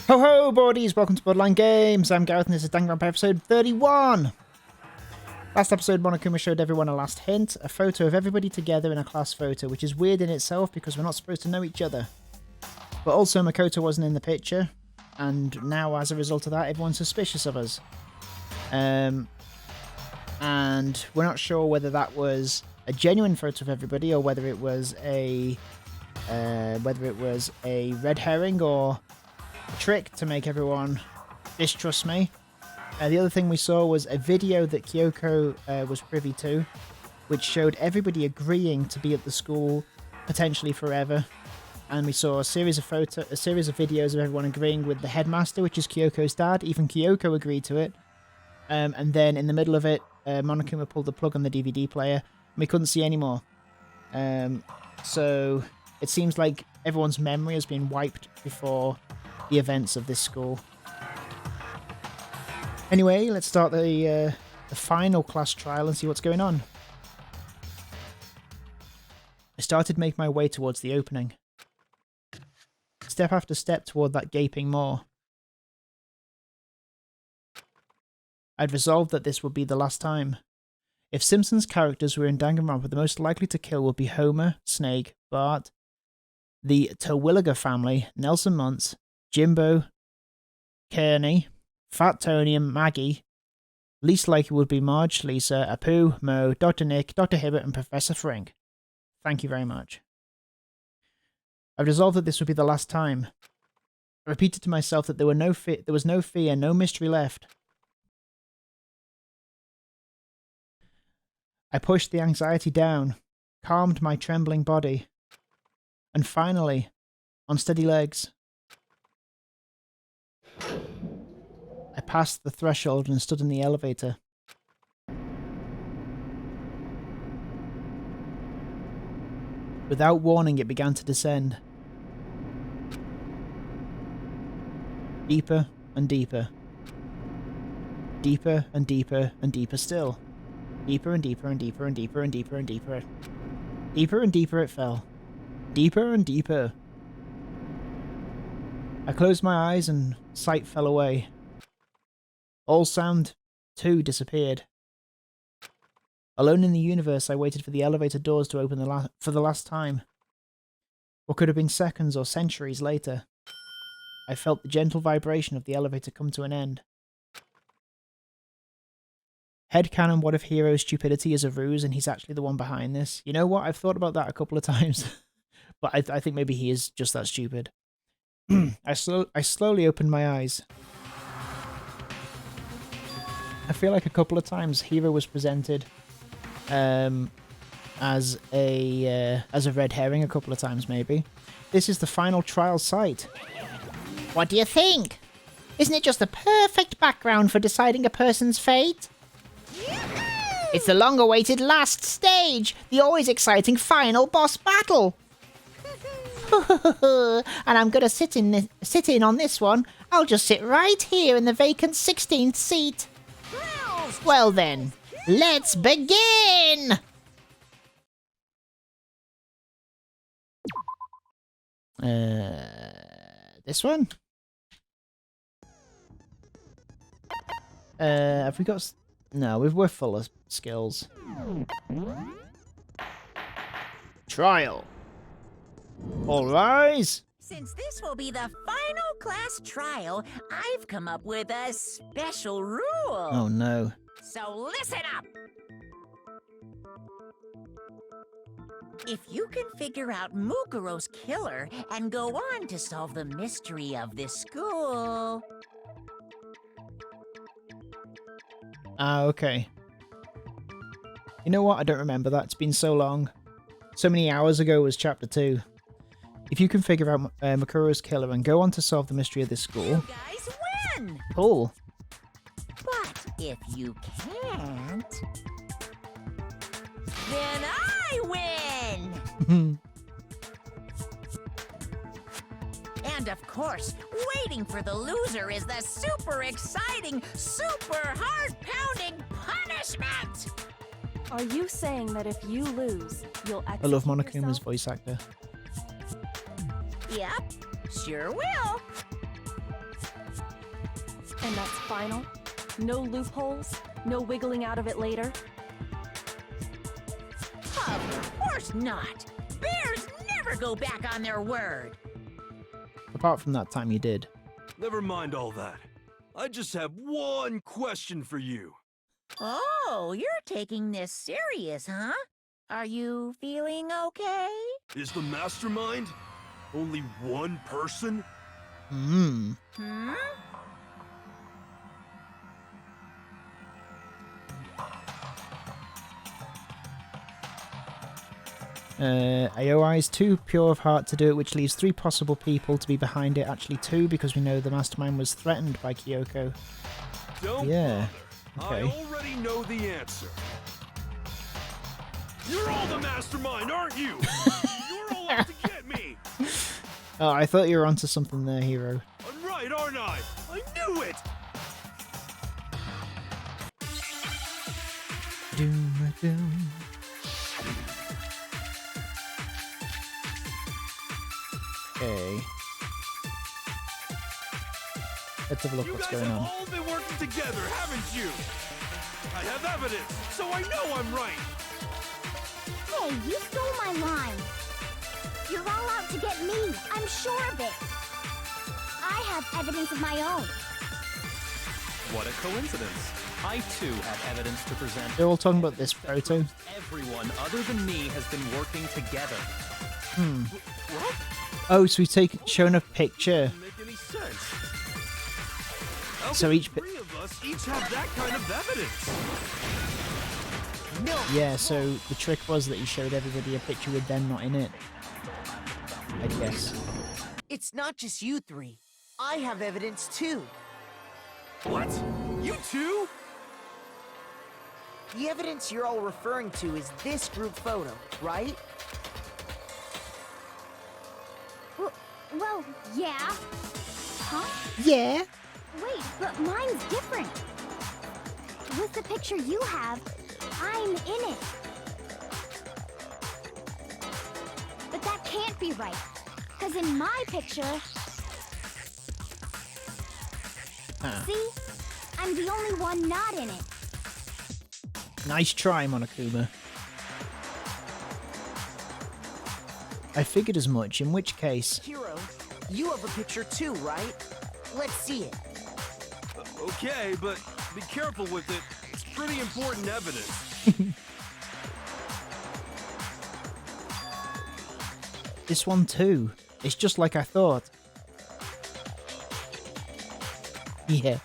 Ho ho, buddies! Welcome to Bloodline Games. I'm Gareth and this is Danganronpa episode 31. Last episode, Monokuma showed everyone a last hint, a photo of everybody together in a class photo, which is weird in itself because we're not supposed to know each other. But also Makoto wasn't in the picture, and now as a result of that, everyone's suspicious of us. And we're not sure whether that was a genuine photo of everybody or whether it was a red herring or a trick to make everyone distrust me. The other thing we saw was a video that Kyoko was privy to, which showed everybody agreeing to be at the school potentially forever. And we saw a series of videos of everyone agreeing with the headmaster, which is Kyoko's dad. Even Kyoko agreed to it. And then in the middle of it, Monokuma pulled the plug on the DVD player, and we couldn't see any more. So it seems like everyone's memory has been wiped before the events of this school. Anyway, let's start the final class trial and see what's going on. I started making my way towards the opening. Step after step toward that gaping maw. I'd resolved that this would be the last time. If Simpsons characters were in Danganronpa, the most likely to kill would be Homer, Snake, Bart, the Terwilliger family, Nelson Muntz, Jimbo, Kearney, Fat Tony and Maggie. Least likely would be Marge, Lisa, Apu, Mo, Dr. Nick, Dr. Hibbert and Professor Frink. Thank you very much. I've resolved that this would be the last time. I repeated to myself that there was no fear, no mystery left. I pushed the anxiety down, calmed my trembling body, and finally, on steady legs, I passed the threshold and stood in the elevator. Without warning, it began to descend. Deeper and deeper. Deeper and deeper and deeper still. Deeper and deeper and deeper and deeper and deeper and deeper. Deeper and deeper it fell. Deeper and deeper. I closed my eyes and sight fell away. All sound, too, disappeared. Alone in the universe, I waited for the elevator doors to open for the last time. What could have been seconds or centuries later. I felt the gentle vibration of the elevator come to an end. Headcanon, what if Hero's stupidity is a ruse and he's actually the one behind this? You know what? I've thought about that a couple of times. But I think maybe he is just that stupid. I slowly opened my eyes. I feel like a couple of times Hero was presented as a red herring a couple of times maybe. This is the final trial site. What do you think? Isn't it just the perfect background for deciding a person's fate? It's the long-awaited last stage, the always exciting final boss battle. And I'm gonna sit in on this one. I'll just sit right here in the vacant 16th seat. Well then, let's begin! This one? Have we got... No, we're full of skills. Trial. All rise! Since this will be the final class trial, I've come up with a special rule. Oh no. So listen up! If you can figure out Mukuro's killer and go on to solve the mystery of this school... Okay. You know what? I don't remember that. It's been so long. So many hours ago was Chapter 2. If you can figure out Mukuro's killer and go on to solve the mystery of this school... You guys win! Cool. But if you can't... then I win! And of course, waiting for the loser is the super exciting, super heart-pounding punishment! Are you saying that if you lose, you'll I love execute Monokuma's yourself? voice actor. Yep, sure will. And that's final? No loopholes? No wiggling out of it later? Of course not. Bears never go back on their word. Apart from that time you did. Never mind all that. I just have one question for you. Oh, you're taking this serious, huh? Are you feeling okay? Is the mastermind only one person? Hmm. AOI is too pure of heart to do it, which leaves 3 possible people to be behind it. Actually 2, because we know the mastermind was threatened by Kyoko. Don't Yeah. bother. Okay. I already know the answer. You're all the mastermind, aren't you? You're all out to get me. Oh, I thought you were onto something there, Hero. I'm right, aren't I? I knew it. Doom, doom. Okay. Let's have a look You what's guys going have on. all been working together, haven't you? I have evidence, so I know I'm right. Hey, you stole my line. You're all out to get me. I'm sure of it. I have evidence of my own. What a coincidence. I too have evidence to present. They're all talking about this photo. Everyone other than me has been working together. What? Oh, so we've shown a picture. Doesn't make any sense. How So can each the 3 of us each have that kind of evidence? No. Yeah, so the trick was that he showed everybody a picture with them not in it. I guess. It's not just you 3. I have evidence too. What? You too? The evidence you're all referring to is this group photo, right? Well, yeah. Huh? Yeah. Wait, but mine's different. With the picture you have, I'm in it. But that can't be right. Because in my picture... See? I'm the only one not in it. Nice try, Monokuma. I figured as much, in which case... Hero, you have a picture too, right? Let's see it. Okay, but be careful with it. It's pretty important evidence. This one too. It's just like I thought. Yeah.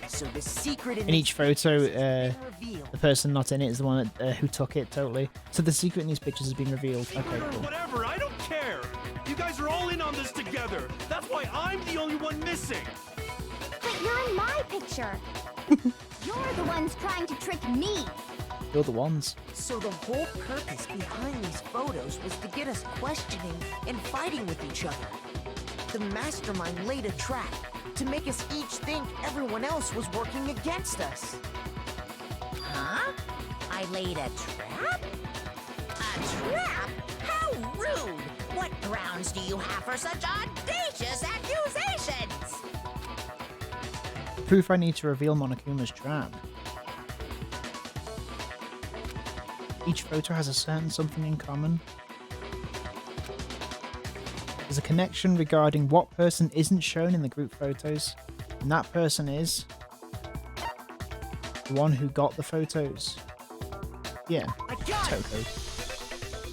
So the secret In each photo, revealed. the person not in it is the one that, who took it, totally. So the secret in these pictures has been revealed. Okay, Secret or cool. whatever, I don't care. You guys are all in on this together. That's why I'm the only one missing. But you're in my picture. You're the ones trying to trick me. You're the ones. So the whole purpose behind these photos was to get us questioning and fighting with each other. The mastermind laid a trap to make us each think everyone else was working against us. Huh? I laid a trap? A trap? How rude! What grounds do you have for such audacious accusations? Proof I need to reveal Monokuma's trap. Each photo has a certain something in common. There's a connection regarding what person isn't shown in the group photos, and that person is the one who got the photos. Yeah, I got it! Toko.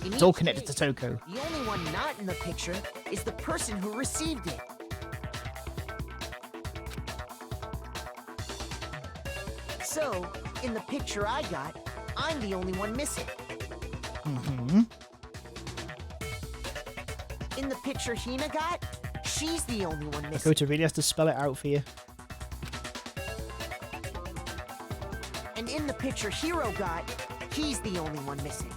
In It's all each connected to case, Toko. The only one not in the picture is the person who received it. So, in the picture I got, I'm the only one missing. Mm-hmm. In the picture Hina got, she's the only one missing. Dakota really has to spell it out for you. And in the picture Hero got, he's the only one missing.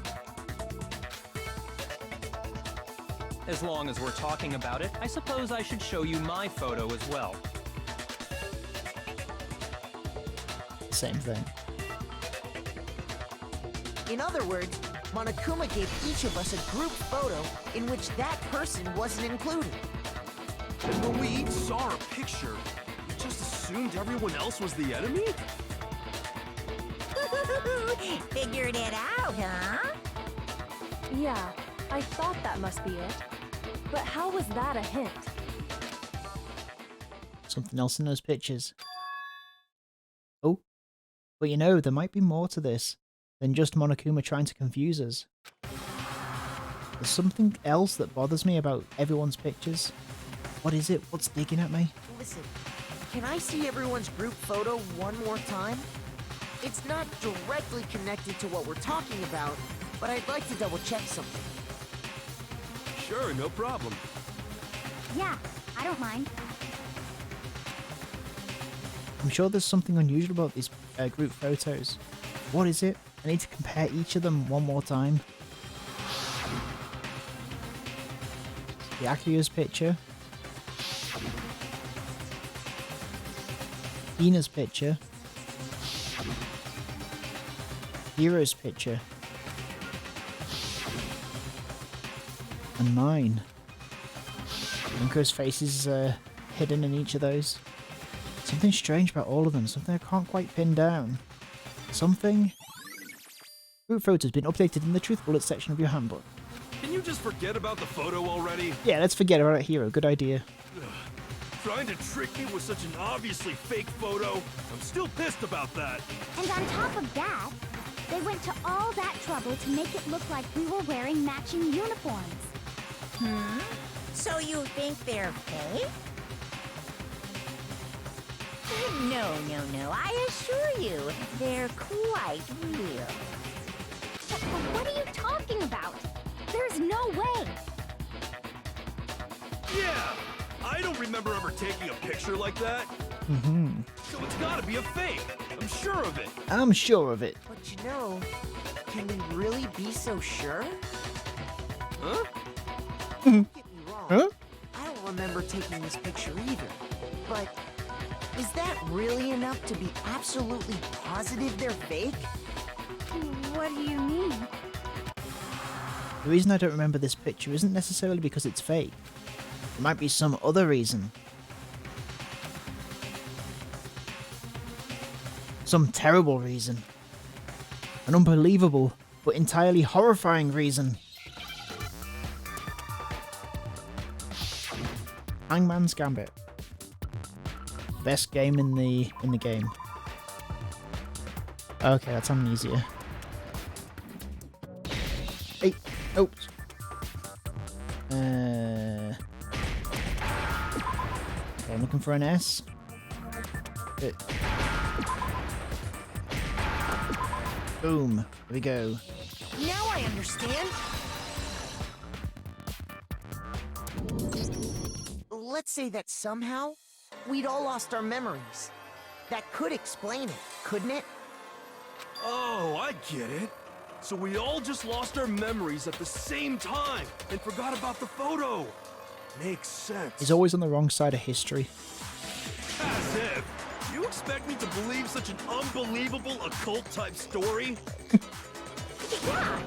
As long as we're talking about it, I suppose I should show you my photo as well. Same thing. In other words, Monokuma gave each of us a group photo in which that person wasn't included. And when we each saw our picture, it just assumed everyone else was the enemy? Figured it out, huh? Yeah, I thought that must be it. But how was that a hint? Something else in those pictures. Oh, but you know, there might be more to this than just Monokuma trying to confuse us. There's something else that bothers me about everyone's pictures. What is it? What's digging at me? Listen, can I see everyone's group photo one more time? It's not directly connected to what we're talking about, but I'd like to double check something. Sure, no problem. Yeah, I don't mind. I'm sure there's something unusual about these group photos. What is it? I need to compare each of them one more time. The Akuya's picture. Ina's picture. Hiro's picture. And mine. Bunko's face is hidden in each of those. Something strange about all of them, something I can't quite pin down. Something... Group photo has been updated in the Truth Bullet section of your handbook. Can you just forget about the photo already? Yeah, let's forget about it, Hiro. Good idea. Trying to trick me with such an obviously fake photo? I'm still pissed about that. And on top of that, they went to all that trouble to make it look like we were wearing matching uniforms. So you think they're fake? No, I assure you, they're quite real. But what are you talking about? There's no way. Yeah! I don't remember ever taking a picture like that. So it's gotta be a fake. I'm sure of it. I'm sure of it. But you know, can we really be so sure? Huh? Don't get me wrong. Huh? I don't remember taking this picture either. But is that really enough to be absolutely positive they're fake? What do you mean? The reason I don't remember this picture isn't necessarily because it's fake. There might be some other reason. Some terrible reason. An unbelievable, but entirely horrifying reason. Hangman's Gambit. Best game in the game. Okay, that's Amnesia. Hey, oops. Okay, I'm looking for an S. Boom. Here we go. Now I understand. Let's say that somehow we'd all lost our memories. That could explain it, couldn't it? Oh, I get it. So we all just lost our memories at the same time and forgot about the photo. Makes sense. He's always on the wrong side of history. As if. You expect me to believe such an unbelievable occult-type story? Yeah,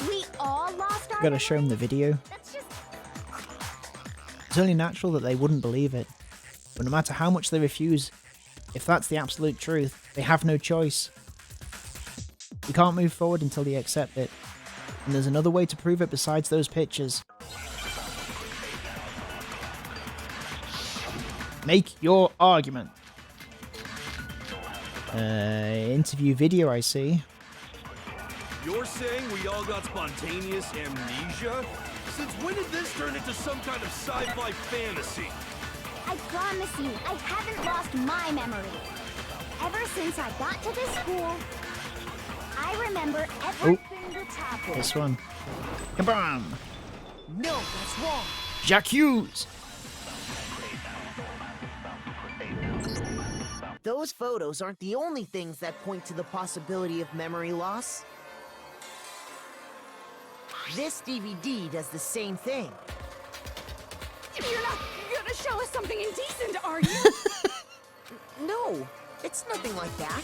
we all lost our Gotta show him the video. That's just... It's only natural that they wouldn't believe it. But no matter how much they refuse, if that's the absolute truth, they have no choice. We can't move forward until they accept it. And there's another way to prove it besides those pictures. Make your argument. Interview video, I see. You're saying we all got spontaneous amnesia? Since when did this turn into some kind of sci-fi fantasy? I promise you, I haven't lost my memory. Ever since I got to this school, I remember everything that's happened. This one. Kabam! No, that's wrong. Jacques Hughes! Those photos aren't the only things that point to the possibility of memory loss. This DVD does the same thing. You're not gonna show us something indecent, are you? No, it's nothing like that.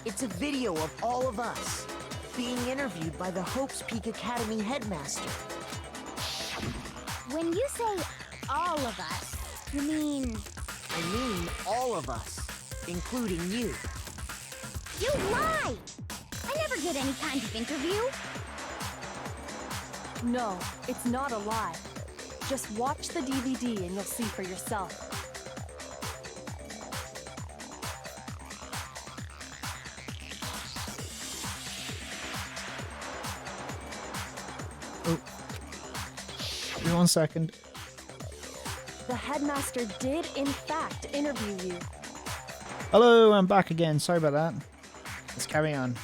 It's a video of all of us being interviewed by the Hope's Peak Academy headmaster. When you say all of us. You mean... I mean all of us, including you. You lie! I never did any kind of interview. No, it's not a lie. Just watch the DVD and you'll see for yourself. Oh. Give me 1 second. The headmaster did, in fact, interview you. Hello, I'm back again. Sorry about that. Let's carry on.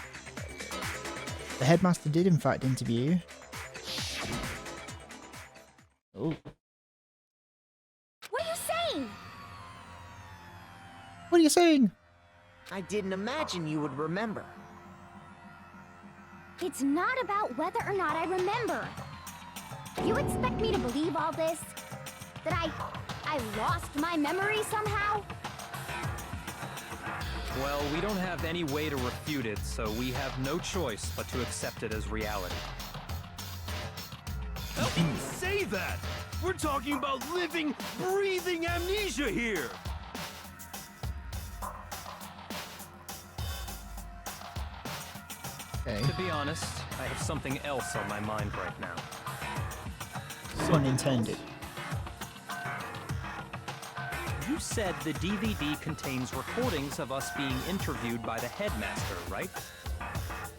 The headmaster did, in fact, interview you. Oh. What are you saying? What are you saying? I didn't imagine you would remember. It's not about whether or not I remember. You expect me to believe all this? That I lost my memory somehow? Well, we don't have any way to refute it, so we have no choice but to accept it as reality. How can you say that? We're talking about living, breathing amnesia here! Okay. To be honest, I have something else on my mind right now. Pun intended. You said the DVD contains recordings of us being interviewed by the headmaster, right?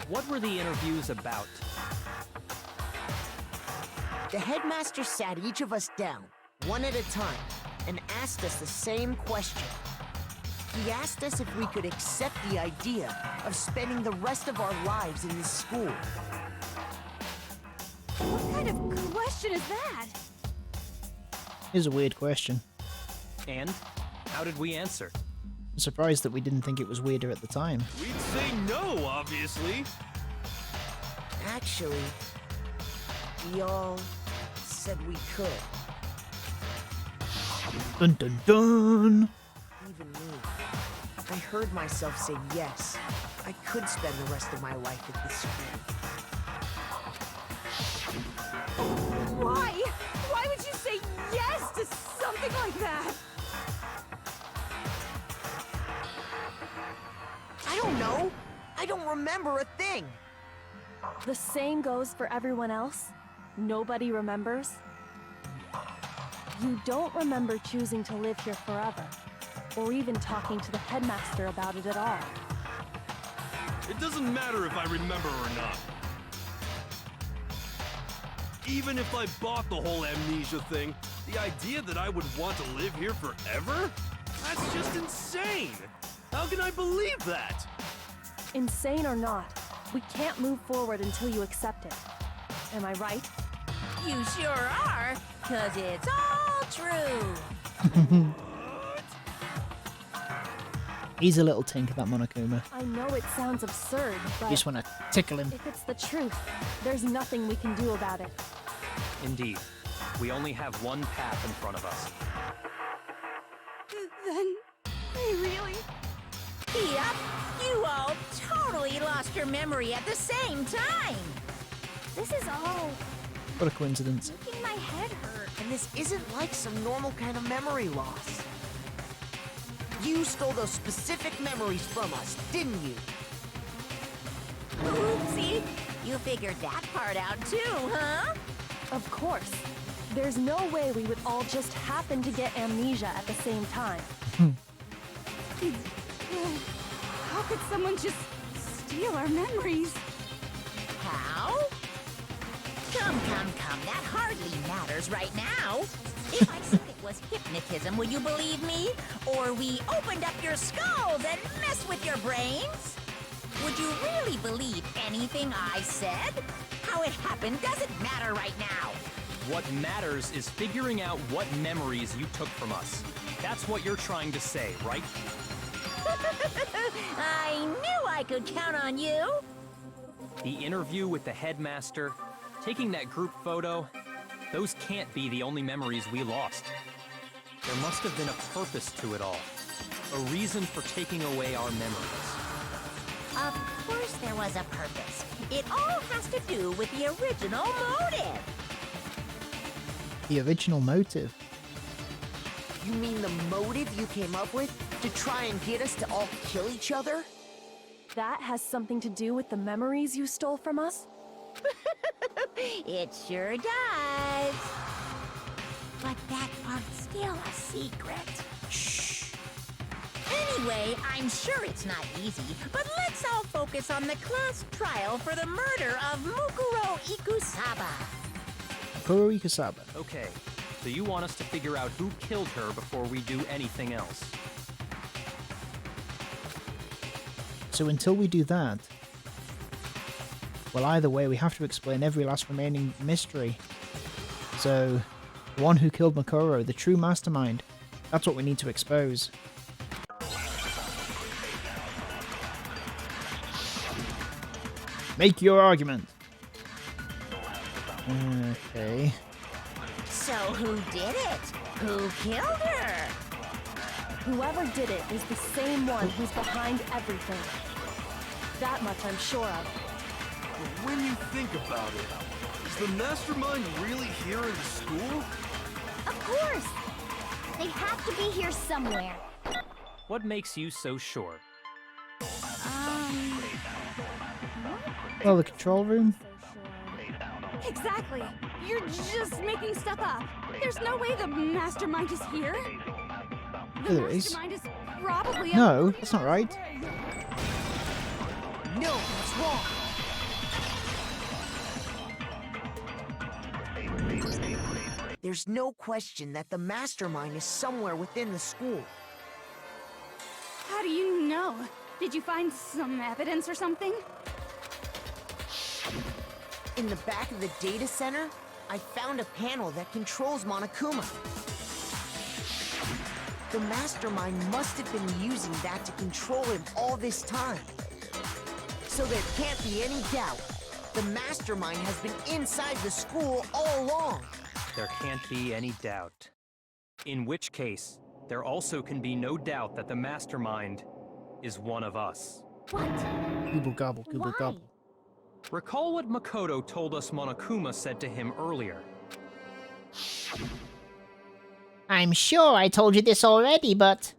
What were the interviews about? The headmaster sat each of us down, one at a time, and asked us the same question. He asked us if we could accept the idea of spending the rest of our lives in this school. What kind of question is that? Here's a weird question. And how did we answer? I'm surprised that we didn't think it was weirder at the time. We'd say no, obviously. Actually, we all said we could. Dun dun dun! Even me. I heard myself say yes. I could spend the rest of my life at this school. Why? Why would you say yes to something like that? I don't know. I don't remember a thing. The same goes for everyone else? Nobody remembers? You don't remember choosing to live here forever, or even talking to the headmaster about it at all. It doesn't matter if I remember or not. Even if I bought the whole amnesia thing, the idea that I would want to live here forever? That's just insane! How can I believe that? Insane or not, we can't move forward until you accept it. Am I right? You sure are, 'cause it's all true. He's a little tinker, that Monokuma. I know it sounds absurd, You but just want to tickle him. if it's the truth, there's nothing we can do about it. Indeed, we only have one path in front of us. Then, I really... Yep, you all totally lost your memory at the same time. This is all What a coincidence. making my head hurt. And this isn't like some normal kind of memory loss. You stole those specific memories from us, didn't you? Oopsie, you figured that part out too, huh? Of course. There's no way we would all just happen to get amnesia at the same time. How could someone just steal our memories? How? Come, that hardly matters right now. If I said it was hypnotism, would you believe me? Or we opened up your skulls and messed with your brains? Would you really believe anything I said? How it happened doesn't matter right now. What matters is figuring out what memories you took from us. That's what you're trying to say, right? I knew I could count on you. The interview with the headmaster, taking that group photo, those can't be the only memories we lost. There must have been a purpose to it all. A reason for taking away our memories. Of course there was a purpose. It all has to do with the original motive. The original motive. You mean the motive you came up with to try and get us to all kill each other? That has something to do with the memories you stole from us? It sure does. But that part's still a secret. Shh. Anyway, I'm sure it's not easy, but let's all focus on the class trial for the murder of Mukuro Ikusaba. Kuro Ikusaba. Okay, so you want us to figure out who killed her before we do anything else. So until we do that, well, either way, we have to explain every last remaining mystery. So, the one who killed Mukuro, the true mastermind, that's what we need to expose. Make your argument. Okay. So who did it? Who killed her? Whoever did it is the same one who's behind everything. That much I'm sure of. But when you think about it, is the mastermind really here in the school? Of course! They have to be here somewhere. What makes you so sure? Well, the control room? Exactly. You're just making stuff up. There's no way the mastermind is here. The There is. mastermind is probably No, that's not right. No, that's wrong. There's no question that the mastermind is somewhere within the school. How do you know? Did you find some evidence or something? In the back of the data center, I found a panel that controls Monokuma. The mastermind must have been using that to control him all this time. So there can't be any doubt. The mastermind has been inside the school all along. There can't be any doubt. In which case, there also can be no doubt that the mastermind is one of us. What? Google gobble, Google Why? gobble. Recall what Makoto told us Monokuma said to him earlier. I'm sure I told you this already, but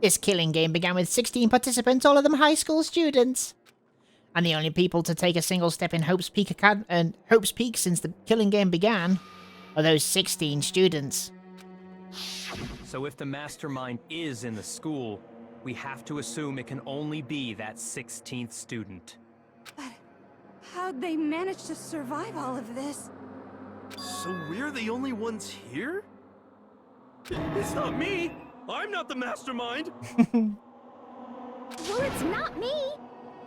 this killing game began with 16 participants, all of them high school students. And the only people to take a single step in Hope's Peak since the killing game began are those 16 students. So if the mastermind is in the school, we have to assume it can only be that 16th student. But how'd they manage to survive all of this? So we're the only ones here? It's not me! I'm not the mastermind! Well, it's not me!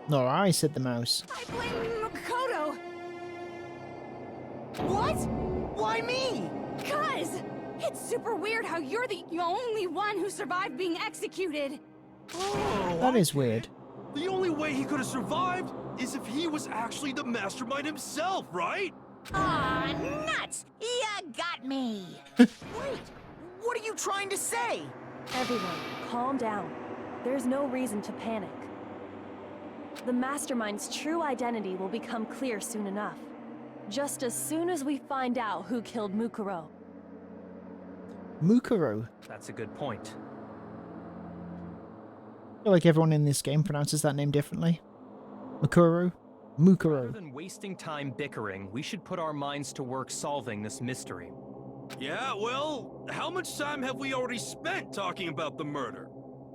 Nor I, said the mouse. I blame Makoto! What? Why me? Cuz! It's super weird how you're the only one who survived being executed! Oh, That is weird. the only way he could have survived is if he was actually the mastermind himself, right? Aw, nuts! You got me! Wait, what are you trying to say? Everyone, calm down. There's no reason to panic. The mastermind's true identity will become clear soon enough. Just as soon as we find out who killed Mukuro. Mukuro. That's a good point. I feel like everyone in this game pronounces that name differently. Mukuro. Rather Mukuro. than wasting time bickering, we should put our minds to work solving this mystery. Yeah, well, how much time have we already spent talking about the murder?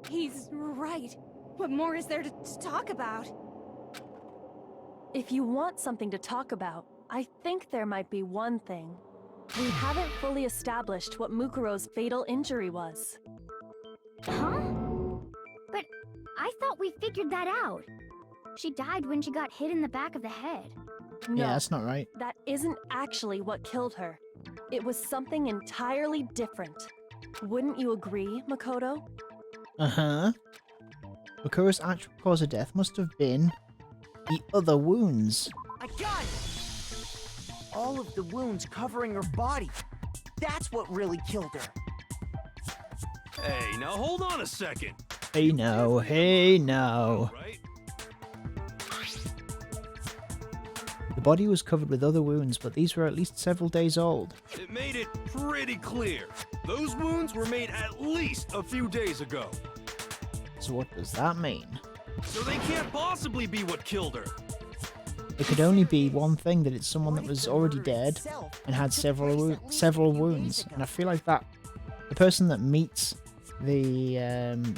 He's right. What more is there to talk about? If you want something to talk about, I think there might be one thing. We haven't fully established what Mukuro's fatal injury was. Huh? But I thought we figured that out. She died when she got hit in the back of the head. No, Yeah, that's not right. that isn't actually what killed her. It was something entirely different. Wouldn't you agree, Makoto? Uh-huh. Mukuro's actual cause of death must have been the other wounds. I got it! All of the wounds covering her body. That's what really killed her. Hey, now hold on a second. Hey no, hey no. Right? The body was covered with other wounds, but these were at least several days old. It made it pretty clear. Those wounds were made at least a few days ago. So what does that mean? So they can't possibly be what killed her. It could only be one thing, that it's someone that was already dead and had several wounds. And I feel like that the person that meets the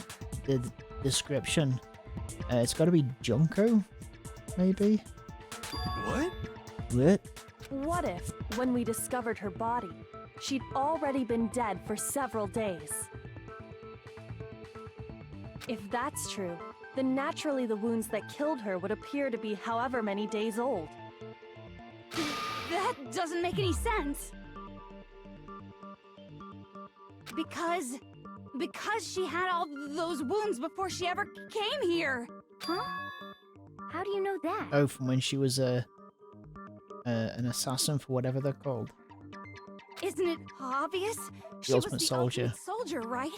description, it's got to be Junko, maybe. What? What? What if, when we discovered her body, she'd already been dead for several days? If that's true, then naturally the wounds that killed her would appear to be however many days old. That doesn't make any sense. Because she had all those wounds before she ever came here. Huh? How do you know that? Oh, from when she was an assassin for whatever they're called. Isn't it obvious? She Ultimate was the Soldier. Ultimate Soldier, right?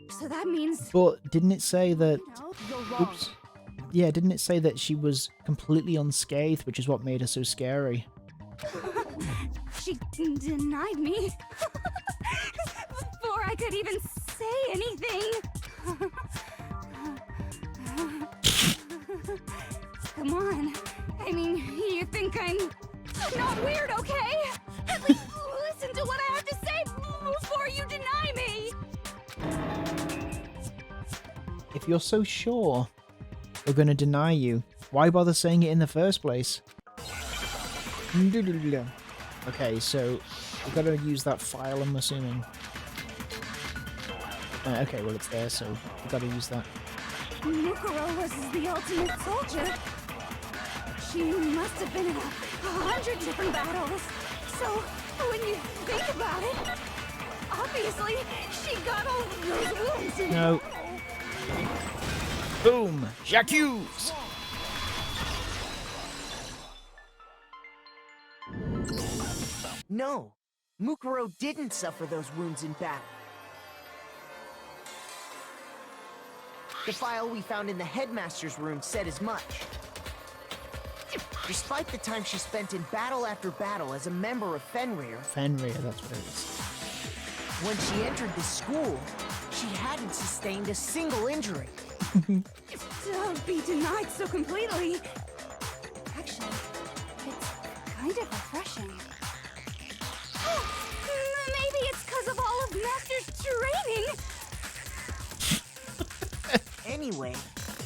So that means... But didn't it say that... No, you're wrong. Oops. Yeah, didn't it say that she was completely unscathed, which is what made her so scary? She denied me. Before I could even say anything. Come on. I mean, you think I'm not weird, okay? At least listen to what I have to say before you deny me. If you're so sure we're going to deny you, why bother saying it in the first place? Okay, so we've got to use that file, I'm assuming. Okay, well it's there, so we've got to use that. Mukuro was the Ultimate Soldier. She must have been in 100 different battles. So, when you think about it, obviously, she got all those wounds in... No. Boom! J'accuse! No, Mukuro didn't suffer those wounds in battle. The file we found in the headmaster's room said as much. Despite the time she spent in battle after battle as a member of Fenrir, Fenrir, that's what it is. when she entered the school, she hadn't sustained a single injury. To be denied so completely. Actually, it's kind of refreshing. Maybe it's because of all of Master's training. Anyway,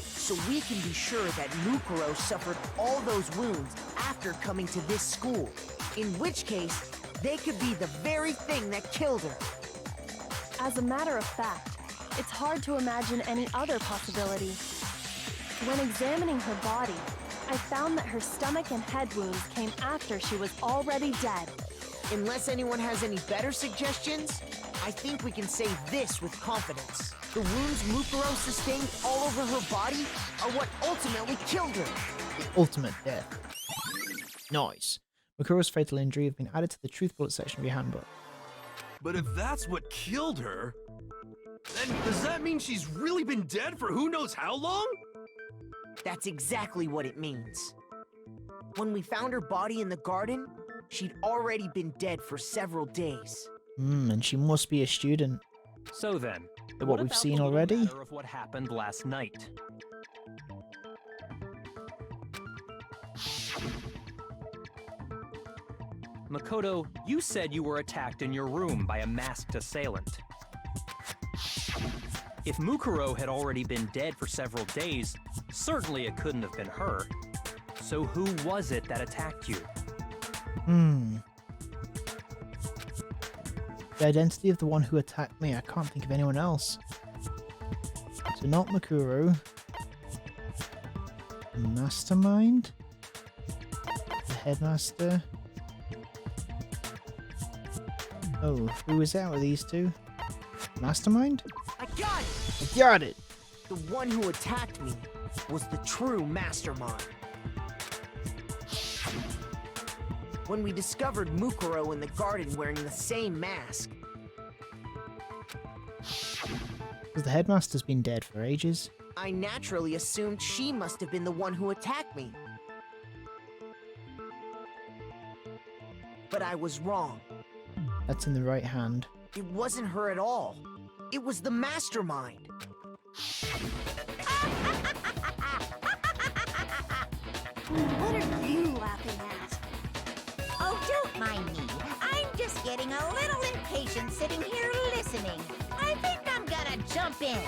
so we can be sure that Mukuro suffered all those wounds after coming to this school, in which case, they could be the very thing that killed her. As a matter of fact, it's hard to imagine any other possibility. When examining her body, I found that her stomach and head wounds came after she was already dead. Unless anyone has any better suggestions, I think we can say this with confidence. The wounds Mukuro sustained all over her body are what ultimately killed her. The ultimate death. Nice. Mukuro's fatal injury have been added to the truth bullet section of your handbook. But if that's what killed her, then does that mean she's really been dead for who knows how long? That's exactly what it means. When we found her body in the garden, she'd already been dead for several days. And she must be a student. So then, What we've about seen the little already? matter of what happened last night? Makoto, you said you were attacked in your room by a masked assailant. If Mukuro had already been dead for several days, certainly it couldn't have been her. So who was it that attacked you? The identity of the one who attacked me, I can't think of anyone else. So not Mukuro. Mastermind? The headmaster? Oh, who was out with these two? Mastermind? I got it! I got it! The one who attacked me was the true mastermind. When we discovered Mukuro in the garden wearing the same mask, Because the headmaster's been dead for ages. I naturally assumed she must have been the one who attacked me. But I was wrong. That's in the right hand. It wasn't her at all. It was the mastermind. What are you laughing at? Oh, don't mind me. I'm just getting a little impatient sitting here listening. I think I'm gonna jump in.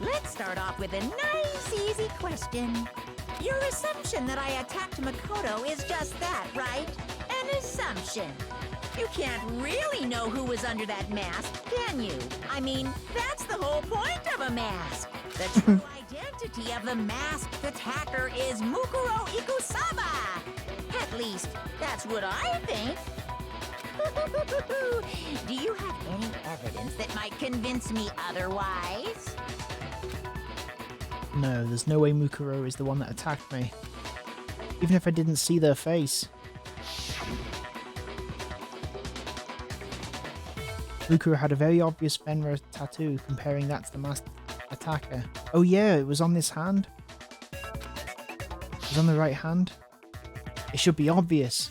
Let's start off with a nice, easy question. Your assumption that I attacked Makoto is just that, right? An assumption. You can't really know who was under that mask, can you? I mean, that's the whole point of a mask. The true identity of the masked attacker is Mukuro Ikusaba. At least, that's what I think. Do you have any evidence that might convince me otherwise? No, there's no way Mukuro is the one that attacked me. Even if I didn't see their face. Mukuro had a very obvious Fenrir tattoo, comparing that to the masked attacker. Oh yeah, it was on this hand. It was on the right hand. It should be obvious.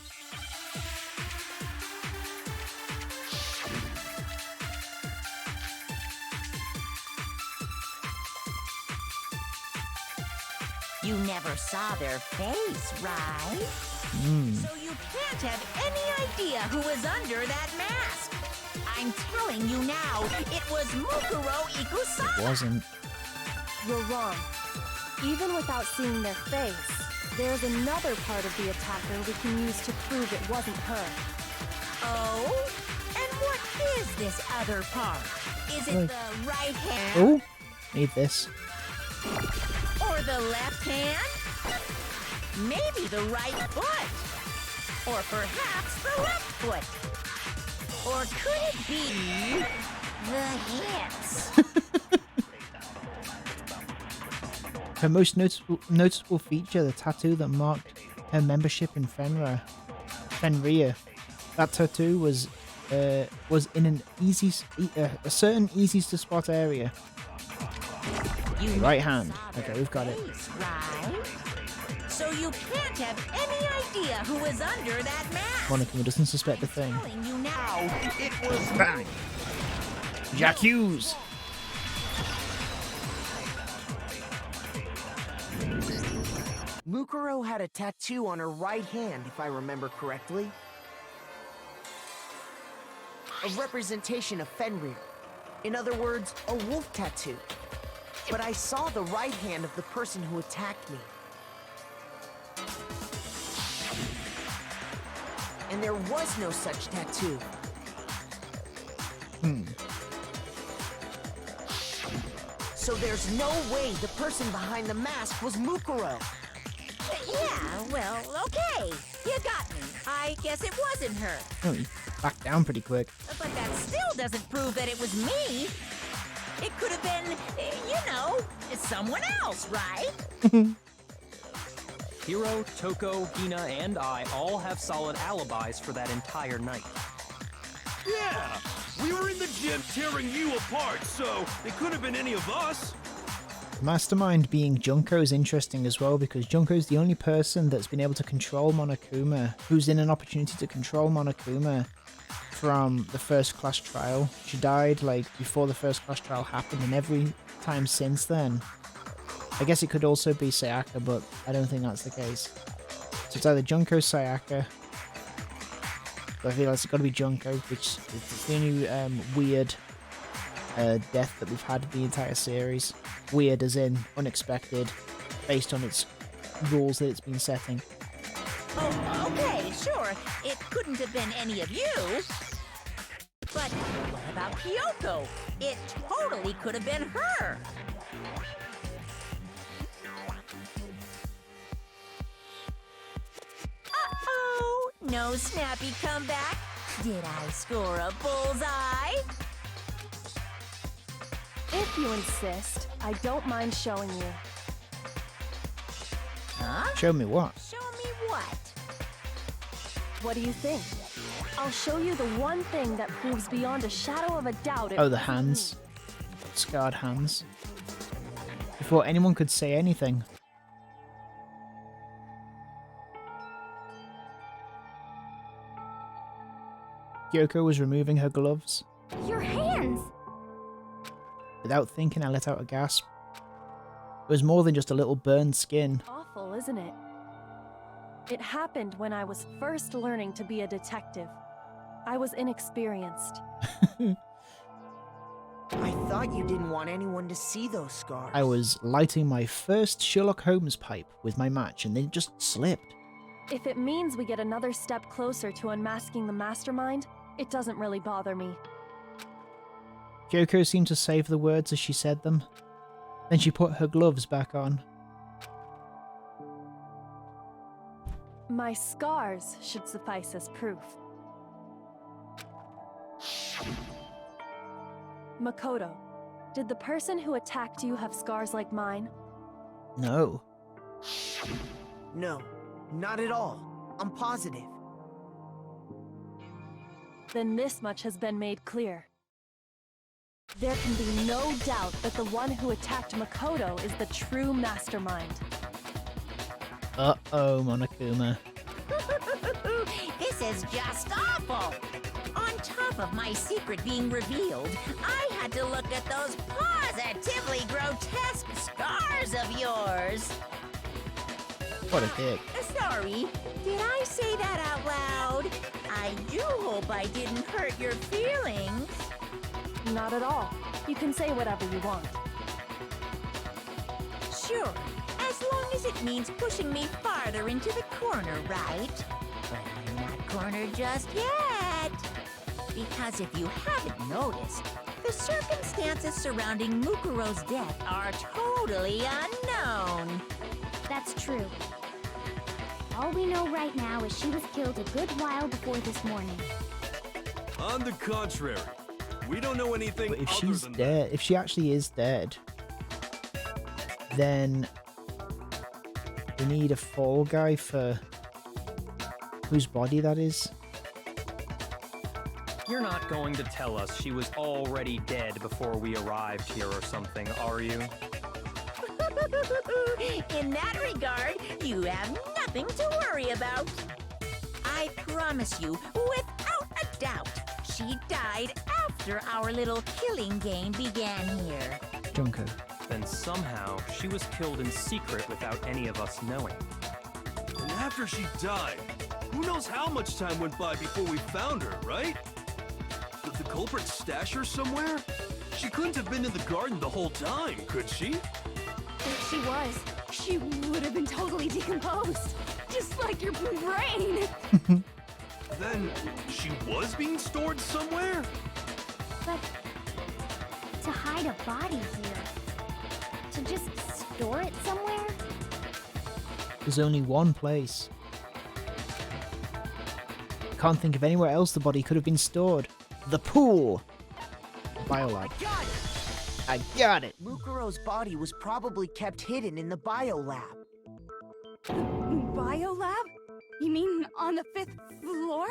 You never saw their face, right? So you can't have any idea who was under that mask. I'm telling you now, it was Mukuro Ikusaba. It wasn't. You're wrong. Even without seeing their face, there's another part of the attacker we can use to prove it wasn't her. Oh? And what is this other part? Is it the right hand? Oh, need this. Or the left hand? Maybe the right foot? Or perhaps the left foot? Or could it be the hips? Her most noticeable feature, the tattoo that marked her membership in Fenrir. That tattoo was in an a certain easy to spot area. You Right hand. saw Okay, their we've got it. face, right? So you can't have any idea who was under that mask. Monokuma doesn't suspect a thing. Telling you now, it was Bang! J'accuse! Mukuro had a tattoo on her right hand, if I remember correctly. A representation of Fenrir. In other words, a wolf tattoo. But I saw the right hand of the person who attacked me. And there was no such tattoo. So there's no way the person behind the mask was Mukuro. Yeah, well, okay. You got me. I guess it wasn't her. Oh, he backed down pretty quick. But that still doesn't prove that it was me. It could have been, you know, someone else, right? Hiro, Toko, Hina, and I all have solid alibis for that entire night. Yeah! We were in the gym tearing you apart, so it could have been any of us. Mastermind being Junko is interesting as well, because Junko is the only person that's been able to control Monokuma, who's in an opportunity to control Monokuma from the first class trial. She died like before the first class trial happened, and every time since then. I guess it could also be Sayaka, but I don't think that's the case. So it's either Junko or Sayaka. But I feel like it's got to be Junko, which is the only weird death that we've had in the entire series. Weird as in unexpected, based on its rules that it's been setting. Oh, okay, sure. It couldn't have been any of you. But what about Kyoko? It totally could have been her. Uh-oh, no snappy comeback. Did I score a bullseye? If you insist, I don't mind showing you. Huh? Show me what? Show me what? What do you think? I'll show you the one thing that proves beyond a shadow of a doubt it Oh, the wasn't me. hands. Scarred hands. Before anyone could say anything. Kyoko was removing her gloves. Your hands! Without thinking, I let out a gasp. It was more than just a little burned skin. Awful, isn't it? It happened when I was first learning to be a detective. I was inexperienced. I thought you didn't want anyone to see those scars. I was lighting my first Sherlock Holmes pipe with my match and then it just slipped. If it means we get another step closer to unmasking the mastermind, it doesn't really bother me. Kyoko seemed to save the words as she said them. Then she put her gloves back on. My scars should suffice as proof. Makoto, did the person who attacked you have scars like mine? No. No, not at all. I'm positive. Then this much has been made clear. There can be no doubt that the one who attacked Makoto is the true mastermind. Uh-oh, Monokuma. This is just awful! On top of my secret being revealed, I had to look at those positively grotesque scars of yours. What a dick. Sorry, did I say that out loud? I do hope I didn't hurt your feelings. Not at all. You can say whatever you want. Sure, as long as it means pushing me farther into the corner, right? But I'm not cornered just yet. Because if you haven't noticed, the circumstances surrounding Mukuro's death are totally unknown. That's true. All we know right now is she was killed a good while before this morning. On the contrary, we don't know anything But if other she's than dead, if she actually is dead, then we need a fall guy for whose body that is. You're not going to tell us she was already dead before we arrived here or something, are you? In that regard, you have nothing to worry about. I promise you, without a doubt, she died after our little killing game began here. Junko. Then somehow she was killed in secret without any of us knowing. And after she died, who knows how much time went by before we found her, right? Did the culprit stash her somewhere? She couldn't have been in the garden the whole time, could she? If she was, she would have been totally decomposed. Just like your brain. Then she was being stored somewhere? But to hide a body here, to just store it somewhere? There's only one place. Can't think of anywhere else the body could have been stored. The pool! Biolab. Got it! I got it! Mukuro's body was probably kept hidden in the biolab. Biolab? You mean on the 5th floor?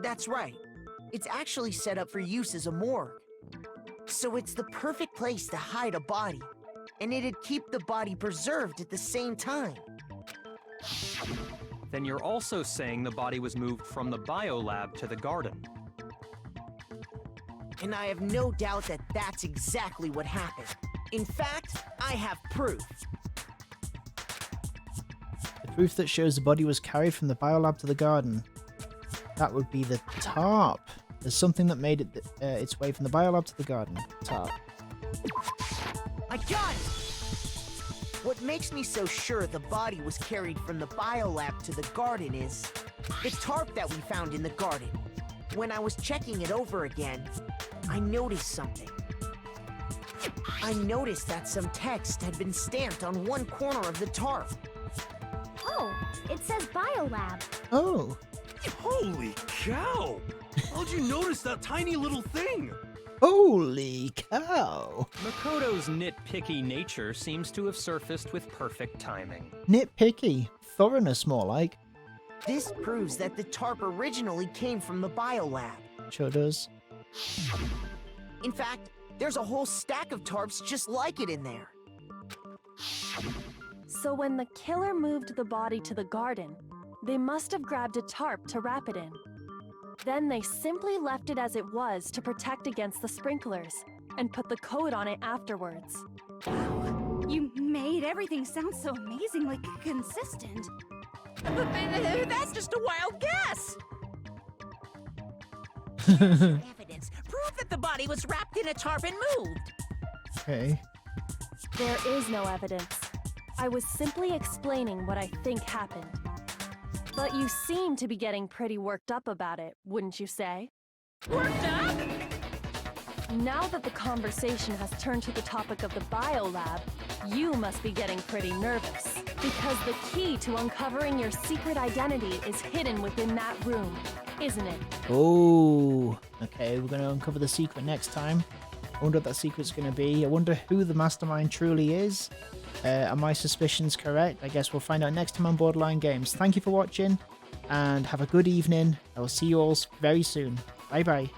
That's right. It's actually set up for use as a morgue. So it's the perfect place to hide a body. And it'd keep the body preserved at the same time. Then you're also saying the body was moved from the biolab to the garden. And I have no doubt that that's exactly what happened. In fact, I have proof. The proof that shows the body was carried from the biolab to the garden. That would be the tarp. There's something that made it its way from the biolab to the garden. Tarp. I got it! What makes me so sure the body was carried from the biolab to the garden is the tarp that we found in the garden. When I was checking it over again, I noticed something. I noticed that some text had been stamped on one corner of the tarp. Oh, it says biolab. Oh! Holy cow! How'd you notice that tiny little thing? Holy cow! Makoto's nitpicky nature seems to have surfaced with perfect timing. Nitpicky. Thoroughness, more like. This proves that the tarp originally came from the biolab. Sure does. In fact, there's a whole stack of tarps just like it in there. So when the killer moved the body to the garden, They must have grabbed a tarp to wrap it in. Then they simply left it as it was to protect against the sprinklers, and put the coat on it afterwards. Wow, you made everything sound so amazingly consistent. That's just a wild guess. Evidence. Prove that the body was wrapped in a tarp and moved. Okay. There is no evidence. I was simply explaining what I think happened. But you seem to be getting pretty worked up about it, wouldn't you say? Worked up? Now that the conversation has turned to the topic of the biolab, you must be getting pretty nervous. Because the key to uncovering your secret identity is hidden within that room, isn't it? Oh, okay, we're going to uncover the secret next time. I wonder what that secret's going to be. I wonder who the mastermind truly is. Are my suspicions correct? I guess we'll find out next time on Borderline Games. Thank you for watching, and have a good evening. I will see you all very soon. Bye bye.